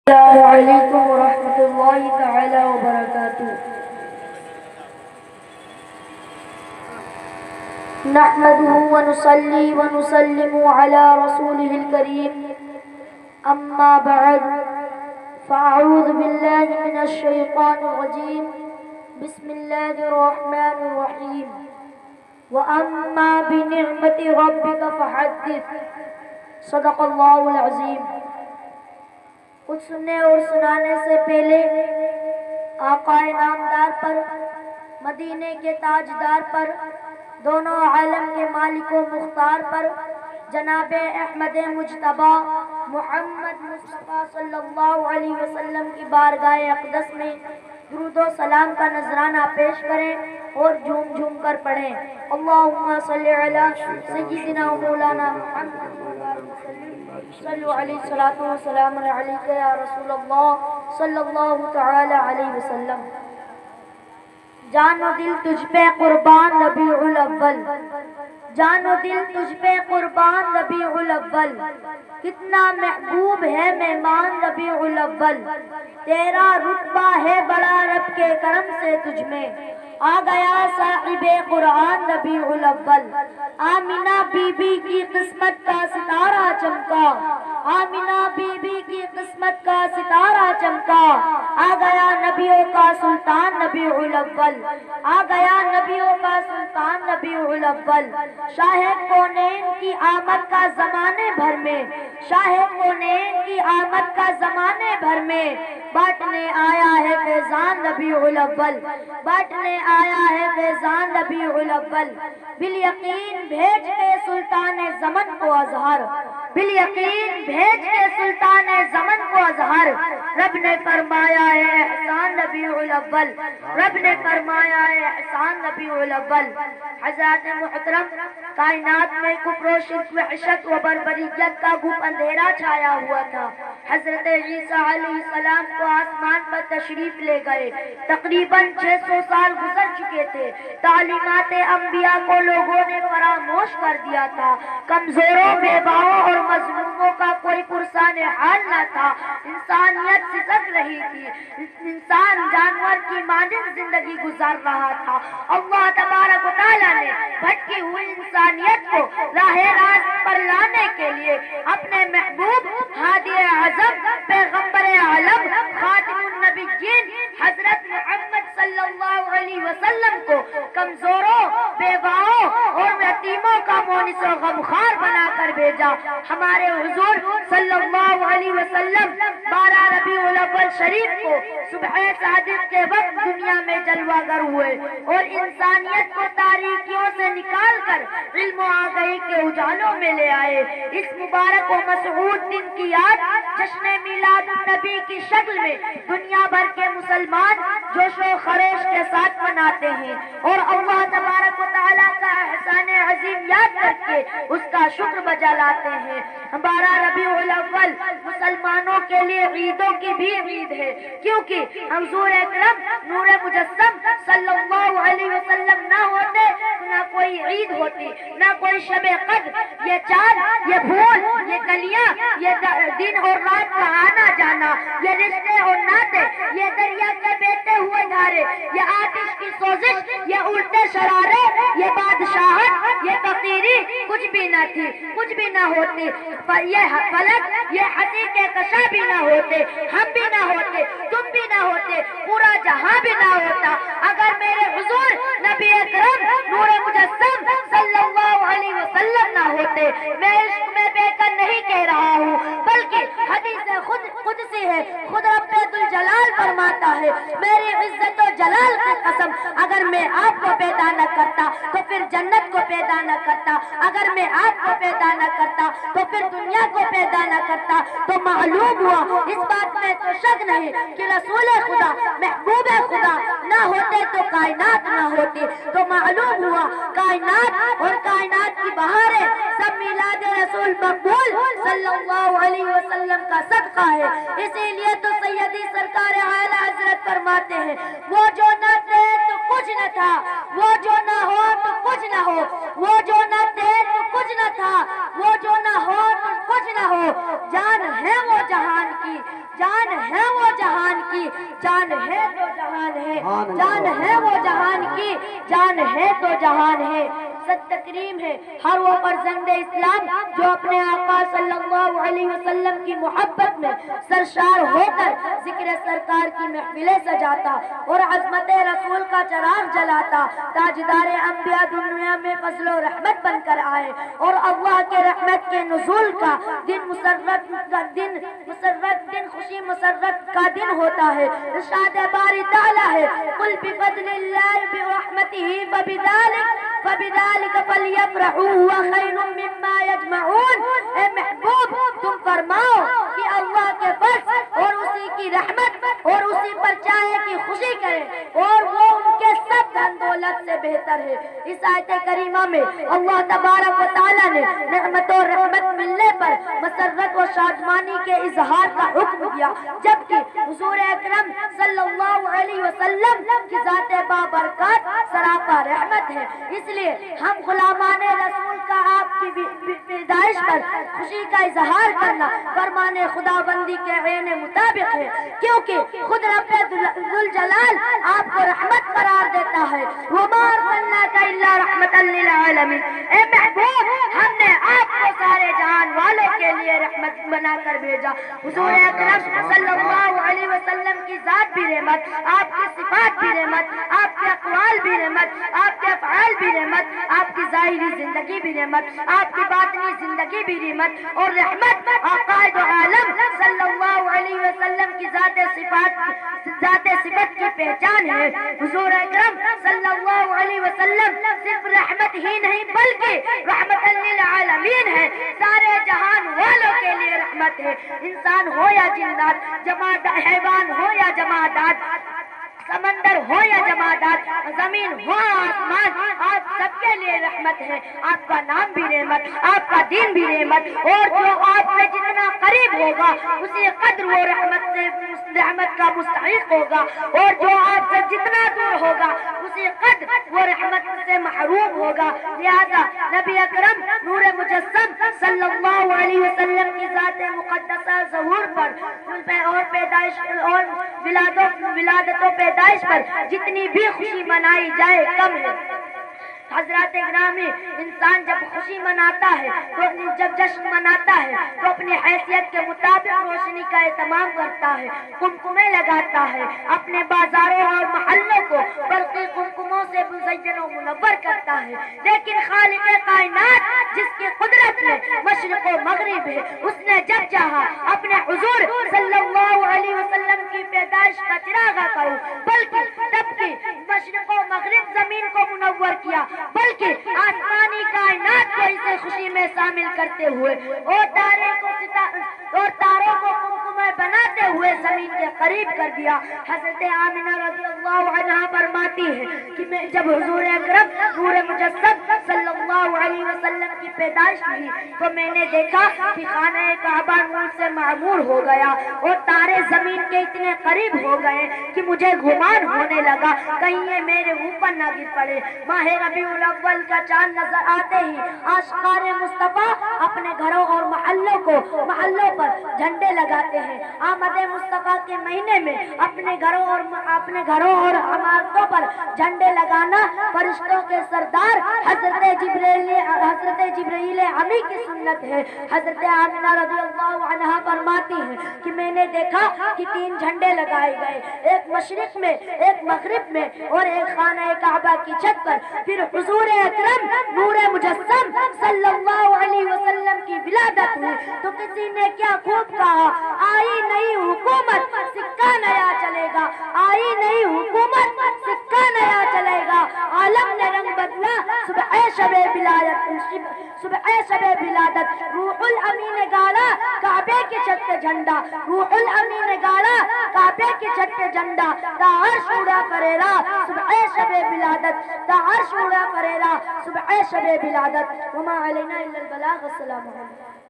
السلام علیکم ورحمۃ اللہ تعالی وبرکاتہ۔ نحمده ونصلي ونسلم على رسوله الكريم اما بعد فاعوذ باللہ من الشیطان الرجیم بسم اللہ الرحمن الرحیم واما بنعمت ربک فحدث صدق اللہ العظیم۔ کچھ سننے اور سنانے سے پہلے آقا نامدار پر، مدینے کے تاجدار پر، دونوں عالم کے مالک و مختار پر، جناب احمد مجتبی محمد مصطفیٰ صلی اللہ علیہ وسلم کی بارگاہ اقدس میں درود و سلام کا نذرانہ پیش کریں اور جھوم جھوم کر پڑھیں۔ اللہم صلی علی سیدنا و مولانا محمد صلو علیہ الصلاۃ والسلام علیک یا رسول اللہ صلی اللہ تعالی علیہ وسلم۔ جان و دل تجھ پہ قربان ربیع الاول، جان و دل تجھ پہ قربان ربیع الاول، کتنا محبوب ہے مہمان ربیع الاول، تیرا رتبہ ہے بڑا رب کے کرم سے تجھ میں، آ گیا صاحب قرآن ربیع الاول۔ آمینہ بی بی کی قسمت کا ستارہ چمکا، آمینہ بی بی کی قسمت کا ستارہ چمکا، آ گیا نبیوں کا سلطان ربیع الاول، آ گیا نبیوں کا سلطان ربیع الاول۔ شاہ کونین کی آمد کا زمانے بھر میں، شاہ کونین کی آمد کا زمانے بھر میں، بانٹنے آیا ہے فیضان ربیع الاول، بانٹنے آیا ہے فیضان ربیع الاول۔ بالیقین بھیج کے سلطان زمن کو اظہر، بالیقین بھیج کے سلطان زمن کو اظہر، رب نے فرمایا ہے احسان ربیع الاول، رب نے فرمایا ہے احسان ربیع الاول۔ حضرات محترم، کائنات میں کفر و شرک و وحشت و بربریت کا گھپ اندھیرا چھایا ہوا تھا۔ حضرت عیسیٰ علیہ السلام کو آسمان پر تشریف لے گئے، تقریباً 600 سال گزر چکے تھے، تعلیمات انبیاء کو لوگوں نے فراموش کر دیا تھا، کمزوروں، بیواؤں اور مظلوموں کا کوئی پرسان حال نہ تھا، انسانیت سسک رہی تھی، انسان جانور کی مانند زندگی گزار رہا تھا۔ اللہ تبارک و تعالیٰ نے بھٹکی ہوئی انسانیت کو راہ راست پر لانے کے لیے اپنے محبوب ہادی اعظم پیغمبر عالم خاتم النبیین حضرت محمد صلی اللہ علیہ وسلم کو کمزوروں، بیواؤں اور یتیموں کا مونس و غمخوار بنا کر بھیجا۔ ہمارے حضور صلی اللہ علیہ وسلم 12 ربیع الاول شریف کو صبح صادق کے وقت دنیا میں جلوہ گر ہوئے اور انسانیت کو تاریکیوں سے نکال کر علم و آگہی کے اجالوں میں لے آئے۔ اس مبارک و مسعود دن کی یاد جشن میلاد النبی کی شکل میں دنیا بھر کے مسلمان جوش و خروش کے ساتھ مناتے ہیں اور اللہ تبارک و تعالیٰ کا احسان عظیم یاد کر کے اس کا شکر بجا لاتے ہیں۔ 12 ربیع الاول مسلمانوں کے لیے عیدوں کی بھی عید ہے، کیونکہ حضور اکرم نور مجسم صلی اللہ علیہ وسلم نہ ہوتے نہ کوئی عید ہوتی، نہ کوئی شب قدر۔ یہ چاند، یہ پھول، یہ کلیاں، یہ دن اور رات کا آنا جانا، یہ رشتے اور ناطے، یہ دریا کے بہتے ہوئے دھارے، یہ آتش کی سوزش، یہ الٹے شرارے، یہ بادشاہت، یہ فقیری کچھ بھی نہ تھی، کچھ بھی نہ ہوتی، یہ فلک، یہ ہنسی کے کشا بھی نہ ہوتے، ہم بھی نہ ہوتے، تم بھی نہ ہوتے، پورا جہاں بھی نہ ہوتا اگر میرے حضور نبی اکرم نور مجسم صلی اللہ علیہ وسلم نہ ہوتے۔ میں عشق میں بے کر نہیں کہہ رہا ہوں، بلکہ حدیث قدسی ہے، خود رب ذوالجلال فرماتا ہے، میری عزت و جلال کی قسم اگر میں آپ کو پیدا نہ کرتا تو پھر جنت کو پیدا نہ کرتا، اگر میں آپ کو پیدا نہ کرتا تو پھر دنیا کو پیدا نہ کرتا۔ تو معلوم ہوا اس بات میں تو شک نہیں کہ رسول خدا، محبوب خدا نہ ہوتے تو کائنات نہ ہوتی۔ تو معلوم ہوا کائنات اور کائنات کی بہاریں سب میلاد رسول مقبول صلی اللہ علیہ وسلم کا صدقہ ہے۔ اسی لیے تو سیدی سرکار اعلیٰ حضرت فرماتے ہیں، وہ جو نہ تھے تو کچھ نہ تھا، وہ جو نہ ہو تو کچھ نہ ہو، وہ جو نہ تھے تو کچھ نہ تھا، وہ جو نہ ہو تو کچھ بوجھ نہ ہو، جان ہے وہ جہان کی، جان ہے وہ جہان کی، جان ہے تو جہان ہے، جان ہے وہ جہان کی، جان ہے تو جہان ہے۔ سچ تکریم ہے ہر وہ فرزند اسلام جو اپنے آقا صلی اللہ علیہ وسلم کی محبت میں سرشار ہو کر ذکر سرکار کی محفلیں سجاتا اور عظمت رسول کا چراغ جلاتا، تاجدار انبیاء دنیا میں فضل و رحمت بن کر آئے اور اللہ کے رحمت کے نزول کا دن دن خوشی مسرت کا دن ہوتا ہے۔ ارشاد باری تعالیٰ ہے قل بفضل اللہ برحمتہ فبذلک فلیفرحوا هو خیر مما یجمعون۔ اے محبوب تم فرماؤ کہ اللہ کے فضل اور اسی کی رحمت اور اسی پر چاہے کی خوشی کریں اور وہ ان کے سب دھن دولت سے بہتر ہے۔ اس آیت کریمہ میں اللہ تبارک و تعالیٰ نے نعمت و رحمت ملنے پر مسرت و شادمانی کے اظہار کا حکم دیا، جبکہ حضور اکرم صلی اللہ علیہ وسلم کی ذات بابرکات سراپا رحمت ہے۔ اس لیے ہم غلامان رسول کا آپ کی پیدائش پر خوشی کا اظہار کرنا فرمان خدا بندی کے عین مطابق ہے، کیونکہ خود رب ذوالجلال آپ کو رحمت قرار دیتا ہے۔ وَمَا أَرْسَلْنَاكَ إِلَّا رَحْمَةً لِّلْعَالَمِينَ۔ اے محبوب ہم نے آپ کو سارے جہان والوں کے لیے رحمت بنا کر بھیجا۔ حضور اکرم صلی اللہ علیہ وسلم کی ذات بھی رحمت، آپ کی صفات بھی رحمت، آپ کے اقوال بھی رحمت، آپ کے افعال بھی رحمت، آپ کی ظاہری زندگی بھی رحمت، آپ کی باطنی زندگی بھی رحمت اور رحمت قائد عالم صلی اللہ علیہ وسلم کی ذات صفت کی پہچان ہے۔ حضور اکرم صلی اللہ علیہ وسلم صرف رحمت ہی نہیں بلکہ رحمت للعالمین ہے، سارے جہان والوں کے لیے رحمت ہے۔ انسان ہو یا جنات، حیوان ہو یا جمادات، سمندر ہو یا جمادات، زمین ہو آسمان، آپ سب کے لیے رحمت ہے۔ آپ کا نام بھی رحمت، آپ کا دین بھی رحمت، اور جو آپ سے جتنا قریب ہوگا اسی قدر وہ رحمت کا مستحق ہوگا، اور جو آپ سے جتنا دور ہوگا اسی قدر وہ رحمت سے محروم ہوگا۔ لہذا نبی اکرم نور مجسم صلی اللہ علیہ وسلم کی ذات مقدسہ ظہور پر اور پیدائش اور ولادت و پیدائش پر جتنی بھی خوشی منائی جائے کم ہے۔ حضرات گرامی، انسان جب خوشی مناتا ہے تو جب جشن مناتا ہے تو اپنی حیثیت کے مطابق روشنی کا اہتمام کرتا ہے، قمقمے لگاتا ہے، اپنے بازاروں اور محلوں کو برقی قمقموں سے مزین و منور کرتا ہے۔ لیکن خالق کائنات جس کی قدرت میں مشرق و مغرب ہے، اس نے جب چاہا اپنے حضور صلی اللہ علیہ وسلم کی پیدائش کا چراغاں کروں، بلکہ تب کی مشرق و مغرب زمین کو منور کیا، بلکہ آسمانی کائنات کو اسے خوشی میں شامل کرتے ہوئے اور تاروں کو قمقمے بناتے ہوئے زمین کے قریب کر دیا۔ حضرت آمنہ رضی اللہ عنہا فرماتی ہے کہ جب حضور اکرم نور مجسم صلی اللہ علیہ وسلم کی پیدائش ہوئی تو میں نے دیکھا کہ خانہ کعبہ نور سے معمور ہو گیا اور تارے زمین کے اتنے قریب ہو گئے کہ مجھے گمان ہونے لگا کہیں یہ میرے اوپر نہ گر پڑے۔ ماہ ربیع الاول کا چاند نظر آتے ہی عاشقان مصطفیٰ اپنے گھروں اور محلوں پر جھنڈے لگاتے ہیں۔ آمد مصطفیٰ کے مہینے میں اپنے گھروں اور عمارتوں پر جھنڈے لگانا فرشتوں کے سردار حضرت جبرائیل امی کی سنت ہے۔ حضرت آمنہ رضی اللہ عنہا فرماتی ہیں کہ میں نے دیکھا کہ 3 جھنڈے لگائے گئے، ایک مشرق میں، ایک مغرب میں اور ایک خانہ کعبہ کی چھت پر۔ پھر حضور اکرم نور مجسم صلی اللہ علیہ وسلم کی ولادت ہوئی تو کسی نے کیا خوب کہا، آئی نئی حکومت سکہ نیا چلے گا، آئی نئی حکومت سکہ نیا چلے گا۔ عالم نے رنگ بدلا صبح شب ولادت، روح الامین نے گاڑا کعبے کی چھت پہ جھنڈا، روح الامین نے گاڑا کعبے کی چھت پہ جھنڈا، تا عرش اڑا فریرا صبح شب ولادت، تا عرش اڑا فریرا صبح شب ولادت۔ وما علینا الا البلاغ۔ السلام علیکم۔